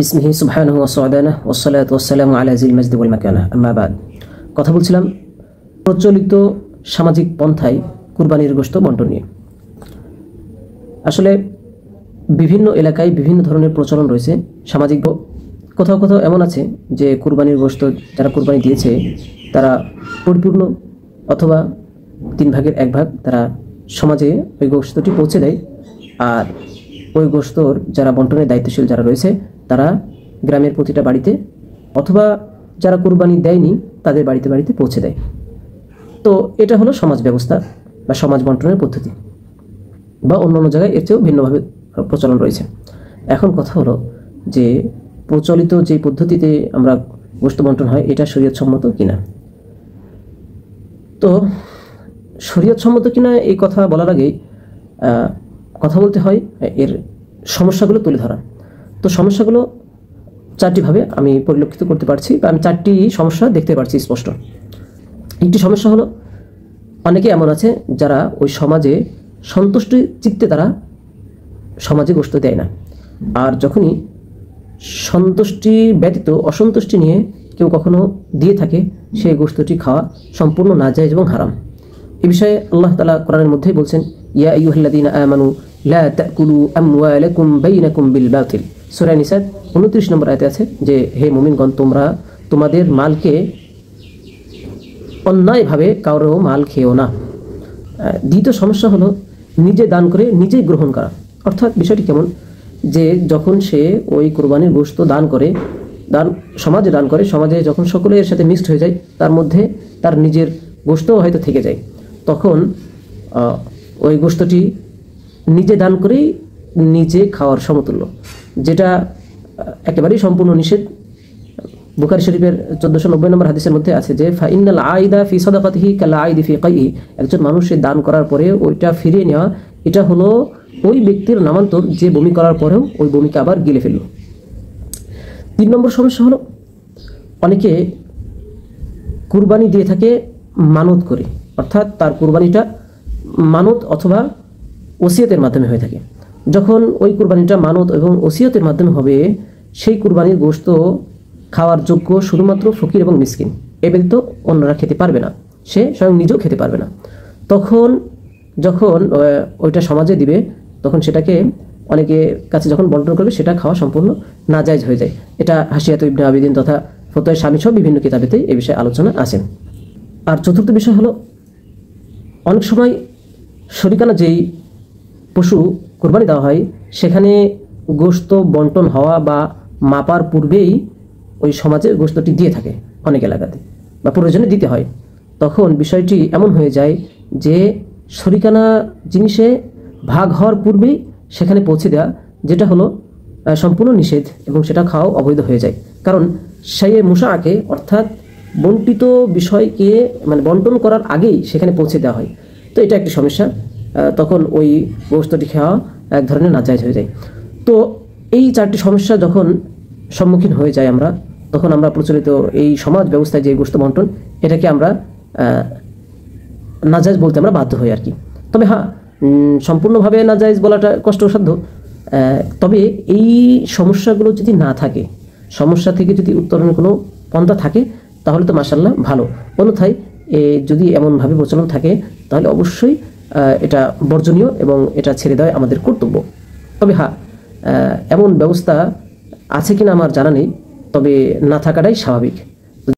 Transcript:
বিসমিহি সুবহানাহু ওয়া সুবহানাহু ওয়াসসালাতু ওয়াসসালামু আলা জিল মাজদি ওয়াল মাকানা আম্মা বাদ। কথা বলছিলাম প্রচলিত সামাজিক পন্থায় কুরবানির গোশত বণ্টন নিয়ে। আসলে বিভিন্ন এলাকায় বিভিন্ন ধরনের প্রচলন রয়েছে। সামাজিক কোথাও কোথাও এমন আছে যে কুরবানির গোশত যারা কুরবানি দিয়েছে তারা পরিপূর্ণ অথবা 3 ভাগের 1 ভাগ তারা সমাজে ওই গোশতটি পৌঁছে দেয়, আর ওই গোশতর যারা বণ্টনের দায়িত্বশীল যারা রয়েছে তারা গ্রামের প্রতিটা বাড়িতে অথবা যারা কুরবানি দেয়নি তাদের বাড়িতে বাড়িতে পৌঁছে দেয়। তো এটা হলো সমাজ ব্যবস্থা বা সমাজ বণ্টনের পদ্ধতি, বা অন্যান্য জায়গায় এর চেয়েও ভিন্নভাবে প্রচলন রয়েছে। এখন কথা হলো যে প্রচলিত যে পদ্ধতিতে আমরা গোশত বণ্টন হয় এটা শরীয়তসম্মত কিনা। তো শরীয়তসম্মত কিনা এই কথা বলার আগেই কথা বলতে হয় এর সমস্যাগুলো তুলে ধরা। তো সমস্যাগুলো 4টি ভাবে আমি পরিলক্ষিত করতে পারছি, বা আমি 4টি সমস্যা দেখতে পারছি স্পষ্ট। একটি সমস্যা হলো অনেকে এমন আছে যারা ওই সমাজে সন্তুষ্টি চিত্তে তারা সমাজে গোশত দেয় না, আর যখনই সন্তুষ্টি ব্যতীত অসন্তুষ্টি নিয়ে কেউ কখনো দিয়ে থাকে সেই গোশতটি খাওয়া সম্পূর্ণ নাজায়েজ এবং হারাম। এই বিষয়ে আল্লাহ তাআলা কোরআনের মধ্যেই বলছেন, ইয়া আইয়ুহাল্লাযীনা আমানু লা তাকুলু আমওয়ালাকুম বাইনাকুম বিল বাতিল। সূরা নিসা 29 নম্বর আয়াতে আছে যে হে মুমিনগণ, তোমরা তোমাদের মালকে অন্যায়ভাবে কারো মাল খেও না। দ্বিতীয় সমস্যা হলো নিজে দান করে নিজেই গ্রহণ করা। অর্থাৎ বিষয়টি কেমন, যে যখন সে ওই কুরবানির গোশত সমাজে দান করে, সমাজে যখন সকলের সাথে মিক্সড হয়ে যায় তার মধ্যে তার নিজের গোশতও হয়তো থেকে যায়, তখন ওই গোশতটি নিজে দান করেই নিজে খাওয়ার সমতুল্য, যেটা একেবারেই সম্পূর্ণ নিষেধ। বুখারী শরীফের 1490 নম্বর হাদিসের মধ্যে আছে যে ফাইনাল আইদা ফি সাদাকাতিহি কাল আইদি ফি কাইহি। একজন মানুষের দান করার পরে ওইটা ফিরিয়ে নেওয়া, এটা হলো ওই ব্যক্তির নামান্তর যে বমি করার পরেও ওই বমিকে আবার গিলে ফেলল। 3 নম্বর সমস্যা হলো অনেকে কুরবানি দিয়ে থাকে মানত করে, অর্থাৎ তার কুরবানিটা মানত অথবা ওসিয়তের মাধ্যমে হয়ে থাকে। যখন ওই কুরবানিটা মানত এবং ওসিয়তের মাধ্যমে হবে, সেই কুরবানির গোশত খাওয়ার যোগ্য শুধুমাত্র ফকির এবং মিসকিন, এ ব্যতীত অন্যরা খেতে পারবে না, সে স্বয়ং নিজেও খেতে পারবে না। তখন যখন ওইটা সমাজে দিবে তখন সেটাকে অনেকের কাছে যখন বণ্টন করবে সেটা খাওয়া সম্পূর্ণ নাজায়েজ হয়ে যায়। এটা হাশিয়াত ইবনে আবিদিন তথা ফতোয়া শামী সহ বিভিন্ন কিতাবেতে এই বিষয়ে আলোচনা আছে। আর চতুর্থ বিষয় হলো অনেক সময় শরিকানা যেই পশু কুরবানি দেওয়া হয় সেখানে গোশত বণ্টন হওয়া বা মাপার পূর্বেই ওই সমাজে গোশতটি দিয়ে থাকে অনেক এলাকাতে, বা প্রয়োজনে দিতে হয়। তখন বিষয়টি এমন হয়ে যায় যে শরিকানা জিনিসে ভাগ হওয়ার পূর্বেই সেখানে পৌঁছে দেওয়া, যেটা হলো সম্পূর্ণ নিষেধ এবং সেটা খাওয়া অবৈধ হয়ে যায়। কারণ সেই মুশাআকে অর্থাৎ বণ্টিত বিষয়কে মানে বণ্টন করার আগেই সেখানে পৌঁছে দেওয়া হয়। তো এটা একটি সমস্যা, তখন ওই গোশতটি খাওয়া এক ধরনের নাজায়েজ হয়ে যায়। তো এই 4টি সমস্যা যখন সম্মুখীন হয়ে যায় আমরা, তখন আমরা প্রচলিত এই সমাজ ব্যবস্থায় যে গোশত বণ্টন এটাকে আমরা নাজায়েজ বলতে আমরা বাধ্য হই আর কি। তবে হ্যাঁ, সম্পূর্ণভাবে নাজায়েজ বলাটা কষ্টসাধ্য। তবে এই সমস্যাগুলো যদি না থাকে, সমস্যা থেকে যদি উত্তরণের কোনো পন্থা থাকে তাহলে তো মাশাআল্লাহ ভালো। অন্যথায় যদি এমনভাবে প্রচলন থাকে তাহলে অবশ্যই এটা বর্জনীয় এবং এটা ছেড়ে দেওয়া আমাদের কর্তব্য। তবে হ্যাঁ, এমন ব্যবস্থা আছে কিনা আমার জানা নেই, তবে না থাকাটাই স্বাভাবিক।